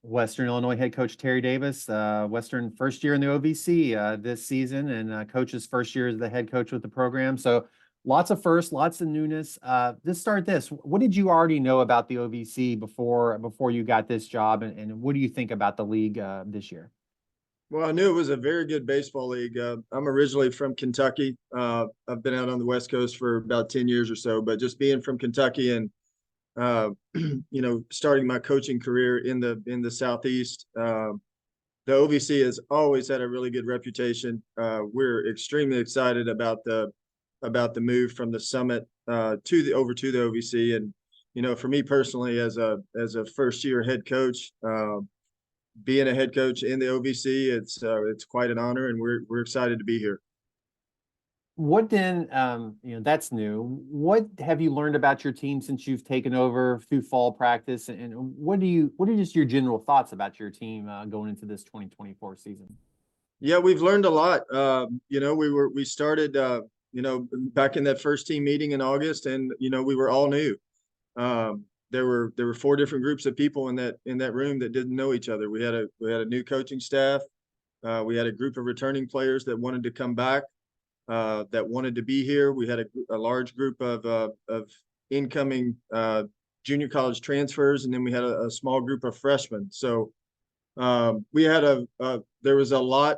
Western Illinois head coach Terry Davis, Western first year in the OVC this season, and coach's first year as the head coach with the program. So lots of firsts, lots of newness. Let's start this. What did you already know about the OVC before you got this job, and what do you think about the league this year? Well, I knew it was a very good baseball league. I'm originally from Kentucky. I've been out on the West Coast for about 10 years or so, but just being from Kentucky and starting my coaching career in the Southeast, the OVC has always had a really good reputation. We're extremely excited about the move from the Summit over to the OVC, and for me personally, as a first year head coach, being a head coach in the OVC, it's quite an honor, and we're excited to be here. What then, that's new. What have you learned about your team since you've taken over through fall practice? And what are just your general thoughts about your team going into this 2024 season? Yeah, we've learned a lot. We started, back in that first team meeting in August, and, we were all new. There were four different groups of people in that room that didn't know each other. We had a new coaching staff. We had a group of returning players that wanted to come back, that wanted to be here. We had a large group of incoming junior college transfers, and then we had a small group of freshmen. So there was a lot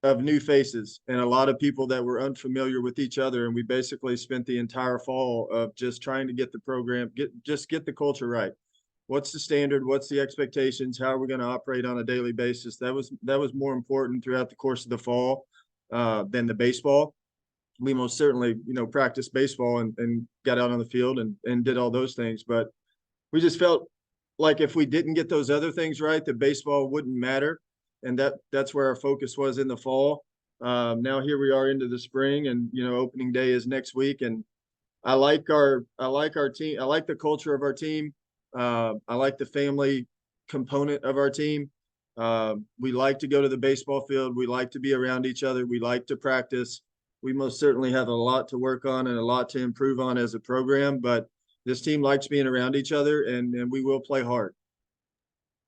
of new faces and a lot of people that were unfamiliar with each other, and we basically spent the entire fall of just trying to get the program, get the culture right. What's the standard? What's the expectations? How are we going to operate on a daily basis? That was more important throughout the course of the fall than the baseball. We most certainly, practiced baseball and got out on the field and did all those things. But we just felt like if we didn't get those other things right, the baseball wouldn't matter. And that's where our focus was in the fall. Now here we are into the spring, and opening day is next week. And I like our team. I like the culture of our team. I like the family component of our team. We like to go to the baseball field. We like to be around each other. We like to practice. We most certainly have a lot to work on and a lot to improve on as a program, but this team likes being around each other, and we will play hard.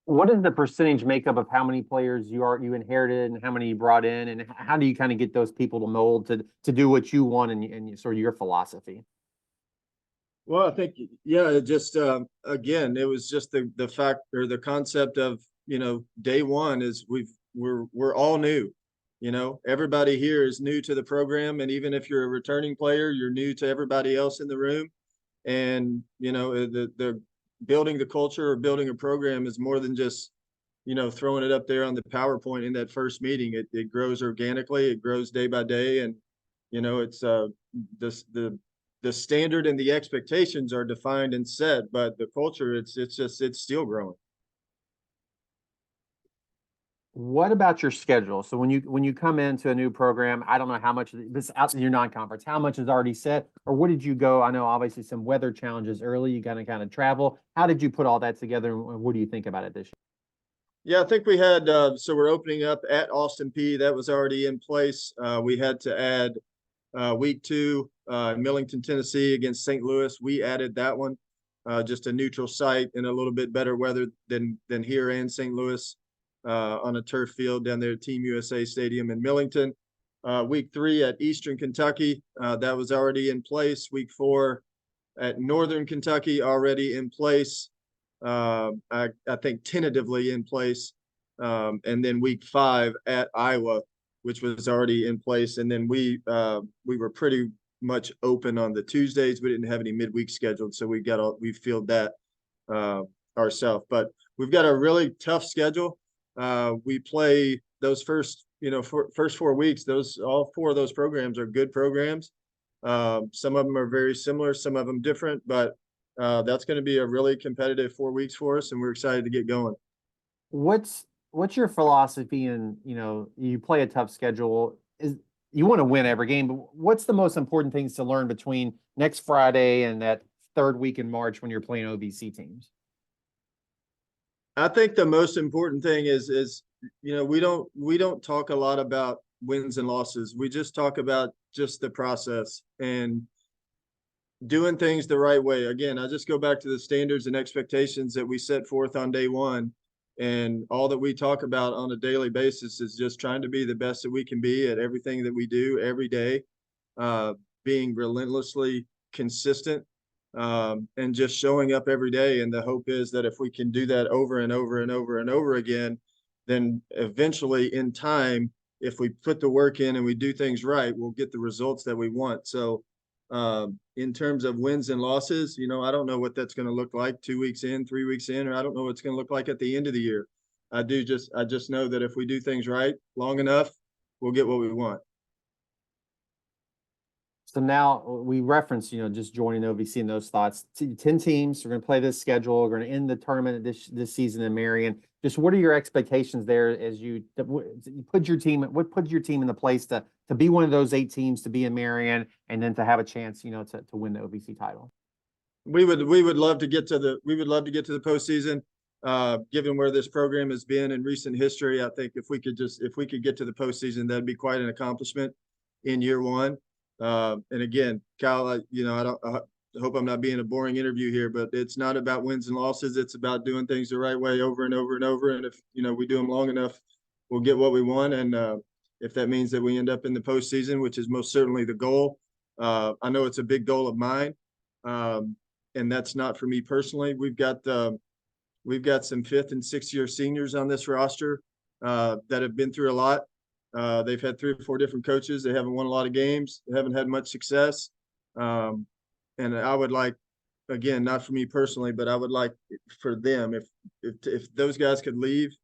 What is the percentage makeup of how many players you inherited and how many you brought in, and how do you kind of get those people to mold to do what you want and sort of your philosophy? Well, I think, yeah, just again, it was just the fact or the concept of, day one is we're all new. Everybody here is new to the program, and even if you're a returning player, you're new to everybody else in the room. And the building the culture or building a program is more than just throwing it up there on the PowerPoint in that first meeting. It grows organically. It grows day by day, and it's the standard and the expectations are defined and set, but the culture it's still growing. What about your schedule? So when you come into a new program, I don't know how much this out in your non-conference, how much is already set, or what did you go? I know obviously some weather challenges early. You got to kind of travel. How did you put all that together, and what do you think about it this year? Yeah, I think we had so we're opening up at Austin Peay. That was already in place. We had to add week 2 Millington, Tennessee against St. Louis. We added that one, just a neutral site and a little bit better weather than here in St. Louis. On a turf field down there at Team USA Stadium in Millington. Week 3 at Eastern Kentucky, that was already in place. Week 4 at Northern Kentucky, already in place. I think tentatively in place. And then week 5 at Iowa, which was already in place. And then we were pretty much open on the Tuesdays. We didn't have any midweek scheduled, so we filled that ourselves. But we've got a really tough schedule. We play those first 4 weeks. All 4 of those programs are good programs. Some of them are very similar, some of them different, but that's going to be a really competitive 4 weeks for us, and we're excited to get going. What's your philosophy? And you play a tough schedule. You want to win every game, but what's the most important things to learn between next Friday and that third week in March when you're playing OVC teams? I think the most important thing is we don't talk a lot about wins and losses. We just talk about just the process and doing things the right way. Again, I just go back to the standards and expectations that we set forth on day one. And all that we talk about on a daily basis is just trying to be the best that we can be at everything that we do every day, being relentlessly consistent, and just showing up every day. And the hope is that if we can do that over and over and over and over again, then eventually in time, if we put the work in and we do things right, we'll get the results that we want. So in terms of wins and losses, I don't know what that's going to look like 2 weeks in, 3 weeks in, or I don't know what it's going to look like at the end of the year. I just know that if we do things right long enough, we'll get what we want. So now we reference, just joining OVC and those thoughts. 10 teams are going to play this schedule. We're going to end the tournament this season in Marion. Just what are your expectations there as you put your team in the place to be one of those 8 teams to be in Marion and then to have a chance, to win the OVC title? We would love to get to the postseason. Given where this program has been in recent history, I think if we could get to the postseason, that'd be quite an accomplishment in year one. And again, Kyle, I hope I'm not being a boring interview here, but it's not about wins and losses. It's about doing things the right way over and over and over. And if, we do them long enough, we'll get what we want. And if that means that we end up in the postseason, which is most certainly the goal, I know it's a big goal of mine. And that's not for me personally. We've got some 5th and 6th year seniors on this roster that have been through a lot. They've had 3 or 4 different coaches. They haven't won a lot of games. They haven't had much success. And I would like, again, not for me personally, but I would like for them, if those guys could leave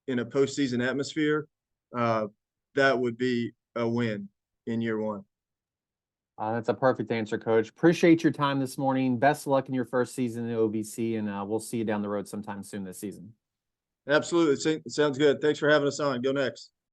in a postseason atmosphere, that would be a win in year one. That's a perfect answer, Coach. Appreciate your time this morning. Best of luck in your first season in OVC, and we'll see you down the road sometime soon this season. Absolutely. Sounds good. Thanks for having us on. Go Next.